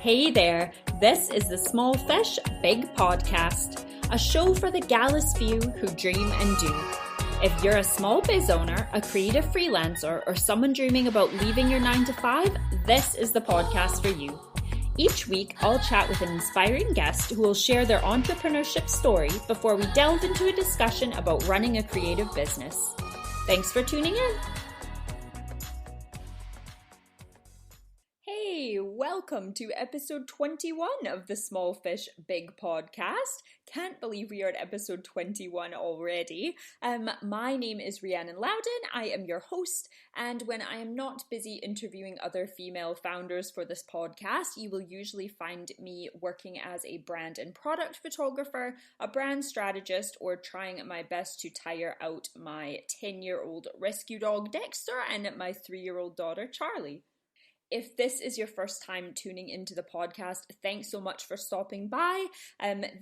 Hey there, this is the Small Fish, Big Podcast, a show for the gallus few who dream and do. If you're a small biz owner, a creative freelancer, or someone dreaming about leaving your 9-to-5, this is the podcast for you. Each week, I'll chat with an inspiring guest who will share their entrepreneurship story before we delve into a discussion about running a creative business. Thanks for tuning in. Hey, welcome to episode 21 of the Small Fish, Big Podcast. Can't believe we are at episode 21 already. My name is Rhiannon Louden. I am your host, and when I am not busy interviewing other female founders for this podcast, you will usually find me working as a brand and product photographer, a brand strategist, or trying my best to tire out my 10-year-old rescue dog Dexter and my 3-year-old daughter Charlie. If this is your first time tuning into the podcast, thanks so much for stopping by.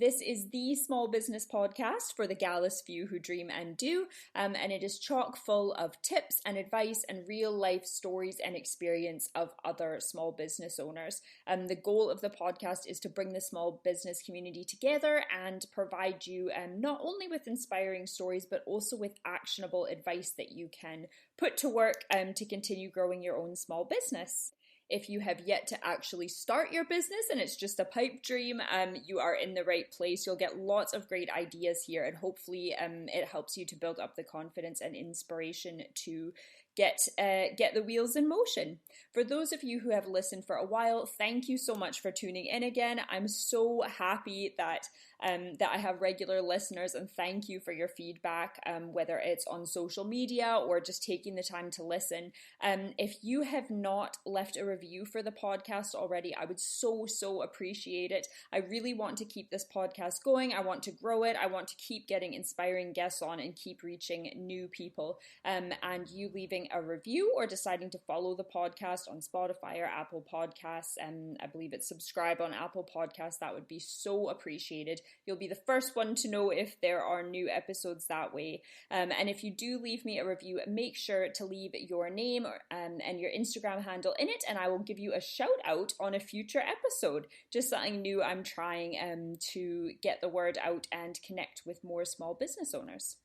This is the small business podcast for the gallus few who dream and do, and it is chock full of tips and advice and real life stories and experience of other small business owners. The goal of the podcast is to bring the small business community together and provide you not only with inspiring stories, but also with actionable advice that you can put to work to continue growing your own small business. If you have yet to actually start your business and it's just a pipe dream, you are in the right place. You'll get lots of great ideas here, and hopefully it helps you to build up the confidence and inspiration to get the wheels in motion. For those of you who have listened for a while, thank you so much for tuning in again. I'm so happy that I have regular listeners, and thank you for your feedback, whether it's on social media or just taking the time to listen. If you have not left a review for the podcast already, I would so appreciate it. I really want to keep this podcast going. I want to grow it. I want to keep getting inspiring guests on and keep reaching new people. And you leaving a review or deciding to follow the podcast on Spotify or Apple Podcasts, and I believe it's subscribe on Apple Podcasts, that would be so appreciated. You'll be the first one to know if there are new episodes that way. And if you do leave me a review, make sure to leave your name and your Instagram handle in it, and I will give you a shout out on a future episode. Just something new I'm trying to get the word out and connect with more small business owners.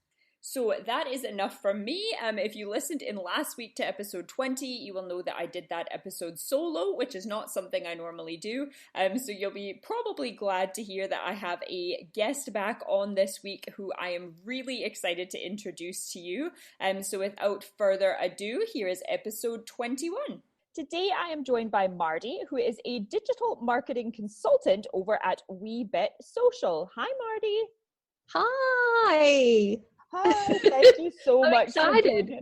So that is enough from me. If you listened in last week to episode 20, you will know that I did that episode solo, which is not something I normally do. So you'll be probably glad to hear that I have a guest back on this week who I am really excited to introduce to you. So without further ado, here is episode 21. Today I am joined by Marti, who is a digital marketing consultant over at Weebit Social. Hi, Marti. Hi. Hi, thank you so much. Excited.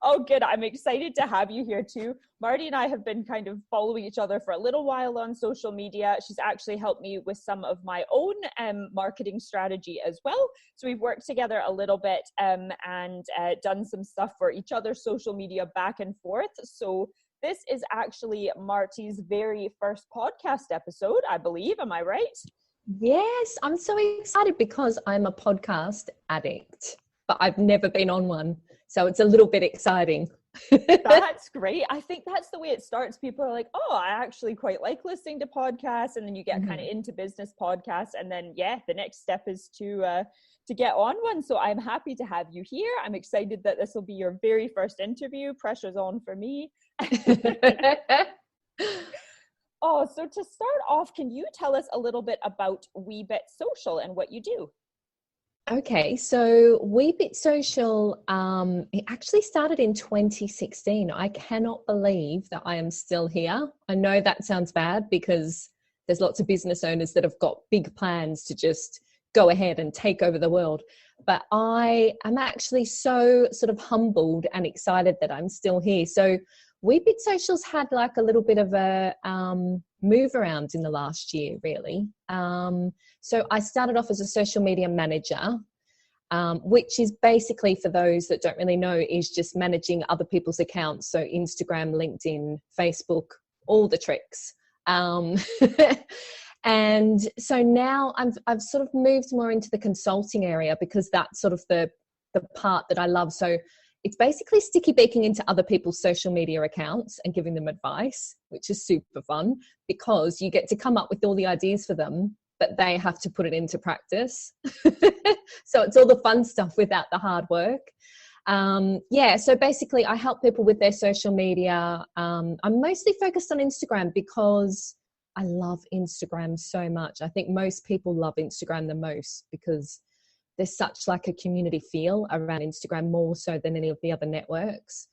Oh, good. I'm excited to have you here too. Marti and I have been kind of following each other for a little while on social media. She's actually helped me with some of my own marketing strategy as well. So we've worked together a little bit and done some stuff for each other's social media back and forth. So this is actually Marti's very first podcast episode, I believe. Am I right? Yes, I'm so excited because I'm a podcast addict, but I've never been on one. So it's a little bit exciting. That's great. I think that's the way it starts. People are like, oh, I actually quite like listening to podcasts. And then you get kind of into business podcasts. And then, the next step is to get on one. So I'm happy to have you here. I'm excited that this will be your very first interview. Pressure's on for me. Oh, so to start off, can you tell us a little bit about Weebit Social and what you do? Okay, so Weebit Social, it actually started in 2016. I cannot believe that I am still here. I know that sounds bad because there's lots of business owners that have got big plans to just go ahead and take over the world. But I am actually so sort of humbled and excited that I'm still here. So Weebit Social's had like a little bit of a move around in the last year, really. So I started off as a social media manager, which is basically, for those that don't really know, is just managing other people's accounts. So Instagram, LinkedIn, Facebook, all the tricks. And so now I've sort of moved more into the consulting area because that's sort of the part that I love. So it's basically sticky beaking into other people's social media accounts and giving them advice, which is super fun because you get to come up with all the ideas for them, but they have to put it into practice. So it's all the fun stuff without the hard work. So basically I help people with their social media. I'm mostly focused on Instagram because I love Instagram so much. I think most people love Instagram the most because there's such like a community feel around Instagram, more so than any of the other networks.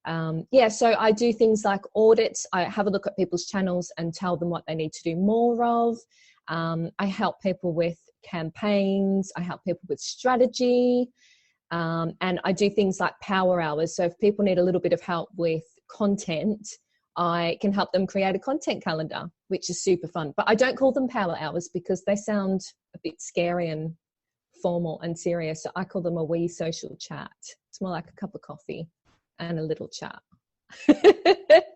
So I do things like audits. I have a look at people's channels and tell them what they need to do more of. I help people with campaigns. I help people with strategy. And I do things like power hours. So if people need a little bit of help with content, I can help them create a content calendar, which is super fun. But I don't call them power hours because they sound a bit scary and formal and serious. So I call them a wee social chat. It's more like a cup of coffee and a little chat.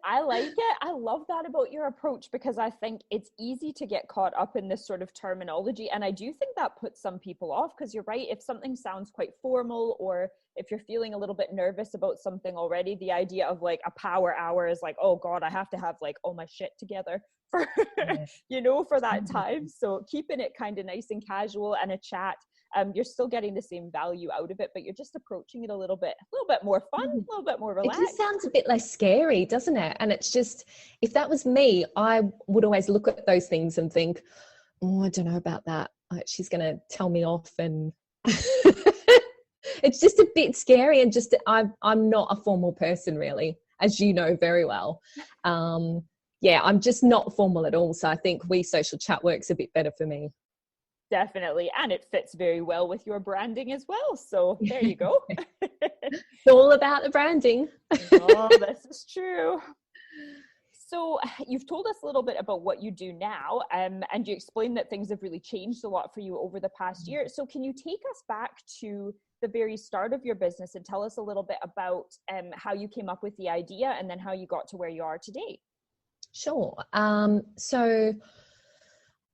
I like it. I love that about your approach because I think it's easy to get caught up in this sort of terminology. And I do think that puts some people off because you're right. If something sounds quite formal or if you're feeling a little bit nervous about something already, the idea of like a power hour is like, oh God, I have to have like all my shit together for, for that time. So keeping it kind of nice and casual and a chat. You're still getting the same value out of it, but you're just approaching it a little bit more fun, a little bit more relaxed. It just sounds a bit less scary, doesn't it? And it's just, if that was me, I would always look at those things and think, oh, I don't know about that. She's going to tell me off. And it's just a bit scary. And just, I'm not a formal person really, as you know very well. I'm just not formal at all. So I think We Social Chat works a bit better for me. Definitely. And it fits very well with your branding as well. So there you go. It's all about the branding. Oh, this is true. So you've told us a little bit about what you do now, and you explained that things have really changed a lot for you over the past year. So can you take us back to the very start of your business and tell us a little bit about how you came up with the idea and then how you got to where you are today? Sure. So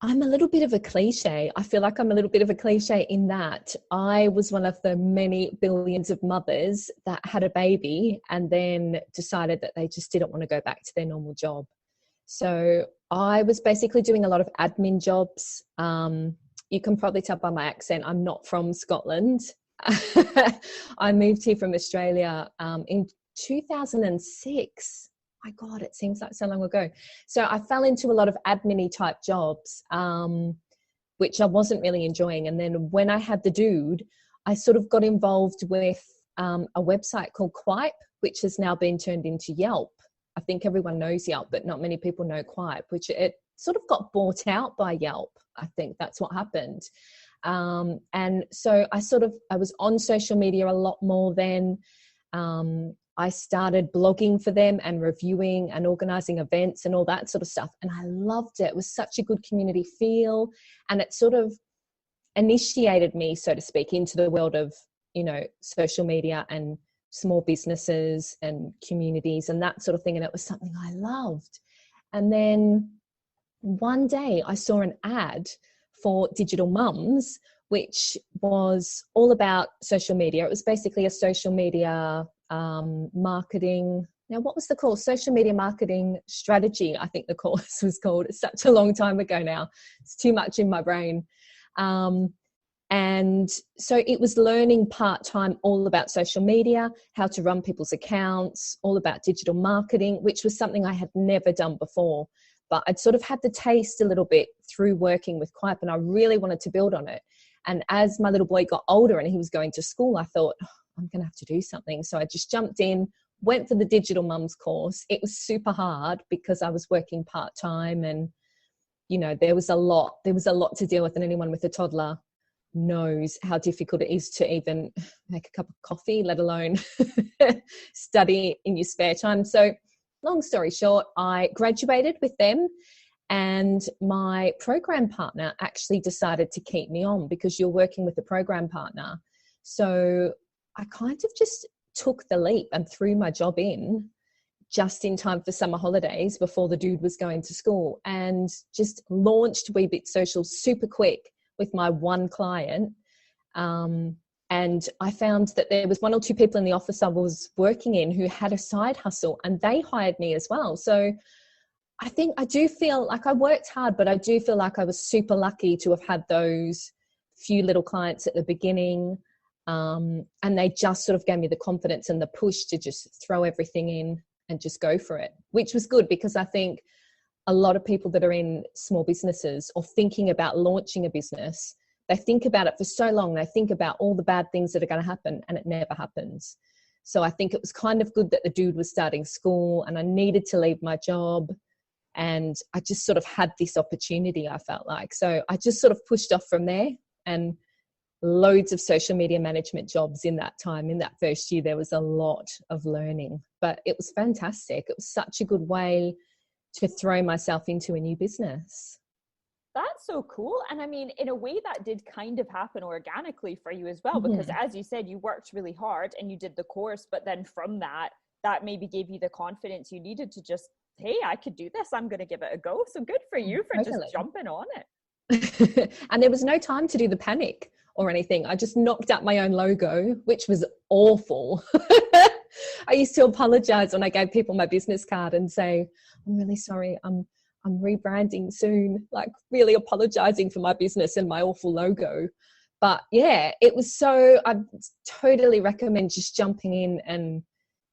I'm a little bit of a cliche. I feel like I'm a little bit of a cliche in that I was one of the many billions of mothers that had a baby and then decided that they just didn't want to go back to their normal job. So I was basically doing a lot of admin jobs. You can probably tell by my accent, I'm not from Scotland. I moved here from Australia in 2006. My God, it seems like so long ago. So I fell into a lot of admin-y type jobs, which I wasn't really enjoying. And then when I had the dude, I sort of got involved with a website called Quip, which has now been turned into Yelp. I think everyone knows Yelp, but not many people know Quip, which it sort of got bought out by Yelp. I think that's what happened. And so I was on social media a lot more then. I started blogging for them and reviewing and organizing events and all that sort of stuff. And I loved it. It was such a good community feel. And it sort of initiated me, so to speak, into the world of, social media and small businesses and communities and that sort of thing. And it was something I loved. And then one day I saw an ad for Digital Mums, which was all about social media. It was basically a social media marketing. Now, what was the course? Social media marketing strategy, I think the course was called. It's such a long time ago now. It's too much in my brain. And so it was learning part-time all about social media, how to run people's accounts, all about digital marketing, which was something I had never done before. But I'd sort of had the taste a little bit through working with Quip, and I really wanted to build on it. And as my little boy got older and he was going to school, I thought, I'm going to have to do something. So I just jumped in, went for the Digital Mums course. It was super hard because I was working part-time and, there was a lot to deal with, and anyone with a toddler knows how difficult it is to even make a cup of coffee, let alone study in your spare time. So long story short, I graduated with them. And my program partner actually decided to keep me on because you're working with a program partner. So I kind of just took the leap and threw my job in just in time for summer holidays before the dude was going to school, and just launched Weebit Social super quick with my one client. And And I found that there was one or two people in the office I was working in who had a side hustle, and they hired me as well. So I think I do feel like I worked hard, but I do feel like I was super lucky to have had those few little clients at the beginning. And they just sort of gave me the confidence and the push to just throw everything in and just go for it, which was good, because I think a lot of people that are in small businesses or thinking about launching a business, they think about it for so long. They think about all the bad things that are going to happen, and it never happens. So I think it was kind of good that the dude was starting school and I needed to leave my job. And I just sort of had this opportunity, I felt like. So I just sort of pushed off from there, and loads of social media management jobs in that time. In that first year, there was a lot of learning, but it was fantastic. It was such a good way to throw myself into a new business. That's so cool. And I mean, in a way that did kind of happen organically for you as well, because as you said, you worked really hard and you did the course, but then from that maybe gave you the confidence you needed to just, hey, I could do this. I'm going to give it a go. So good for you for just jumping on it. And there was no time to do the panic or anything. I just knocked out my own logo, which was awful. I used to apologize when I gave people my business card and say, I'm really sorry, I'm rebranding soon, like really apologizing for my business and my awful logo. But yeah, it was so, I totally recommend just jumping in and,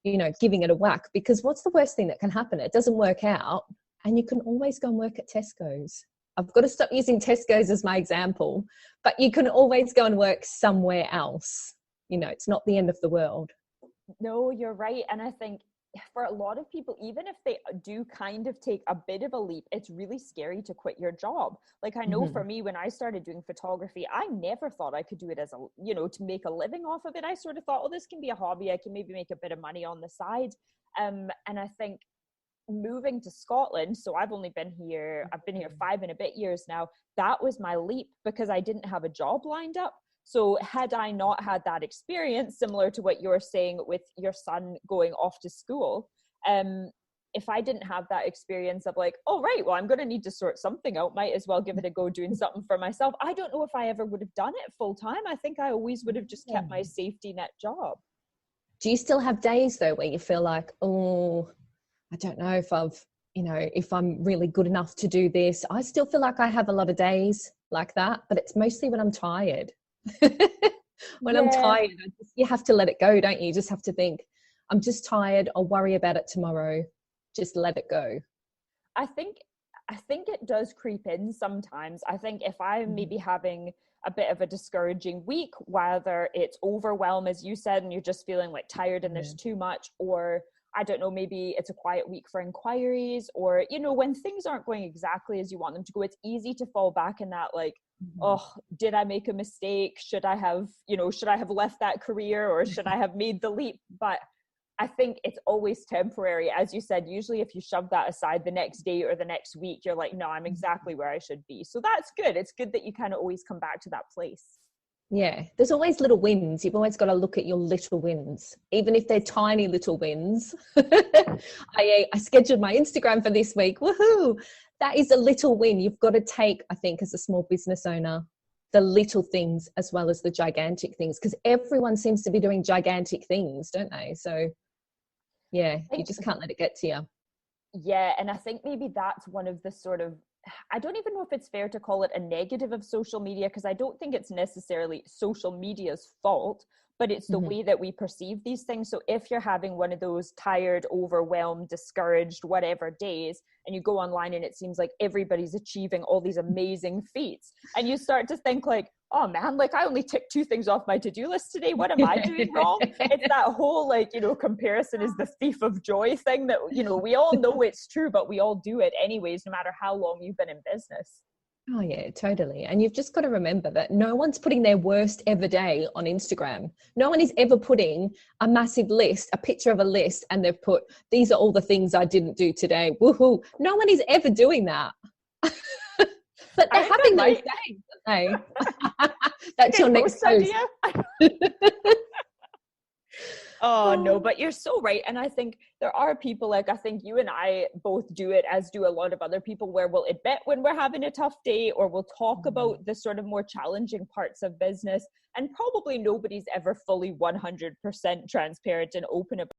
you know, giving it a whack, because what's the worst thing that can happen? It doesn't work out, and you can always go and work at Tesco's. I've got to stop using Tesco's as my example, but you can always go and work somewhere else. You know, it's not the end of the world. No, you're right. And I think for a lot of people, even if they do kind of take a bit of a leap, it's really scary to quit your job. Like I know for me, when I started doing photography, I never thought I could do it as a, you know, to make a living off of it. I sort of thought, oh, this can be a hobby. I can maybe make a bit of money on the side. And I think moving to Scotland, so I've been here 5 and a bit years now, that was my leap because I didn't have a job lined up. So had I not had that experience, similar to what you're saying with your son going off to school, if I didn't have that experience of like, oh, right, well, I'm going to need to sort something out, might as well give it a go doing something for myself. I don't know if I ever would have done it full time. I think I always would have just kept my safety net job. Do you still have days though where you feel like, oh, I don't know if if I'm really good enough to do this? I still feel like I have a lot of days like that, but it's mostly when I'm tired. When I'm tired, you have to let it go, don't you? You just have to think, I'm just tired, I'll worry about it tomorrow. Just let it go. I think it does creep in sometimes. I think if I'm maybe having a bit of a discouraging week, whether it's overwhelm, as you said, and you're just feeling like tired and there's too much, or I don't know, maybe it's a quiet week for inquiries, or, you know, when things aren't going exactly as you want them to go, it's easy to fall back in that like, oh, did I make a mistake? Should I have left that career, or should I have made the leap? But I think it's always temporary. As you said, usually if you shove that aside the next day or the next week, you're like, no, I'm exactly where I should be. So that's good. It's good that you kind of always come back to that place. Yeah, there's always little wins. You've always got to look at your little wins, even if they're tiny little wins. I scheduled my Instagram for this week. Woohoo! That is a little win. You've got to take, I think, as a small business owner, the little things as well as the gigantic things, because everyone seems to be doing gigantic things, don't they? So, yeah, you just can't let it get to you. Yeah, and I think maybe that's one of the sort of, I don't even know if it's fair to call it a negative of social media, because I don't think it's necessarily social media's fault, but it's the way that we perceive these things. So if you're having one of those tired, overwhelmed, discouraged, whatever days, and you go online and it seems like everybody's achieving all these amazing feats, and you start to think like, oh man, like I only ticked 2 things off my to-do list today. What am I doing wrong? It's that whole like, you know, comparison is the thief of joy thing that, you know, we all know it's true, but we all do it anyways, no matter how long you've been in business. Oh yeah, totally. And you've just got to remember that no one's putting their worst ever day on Instagram. No one is ever putting a massive list, a picture of a list, and they've put, these are all the things I didn't do today. Woohoo. No one is ever doing that. But they're having those days, aren't they? That's your next post. Oh, no, but you're so right. And I think there are people, like, I think you and I both do it, as do a lot of other people, where we'll admit when we're having a tough day, or we'll talk about the sort of more challenging parts of business. And probably nobody's ever fully 100% transparent and open about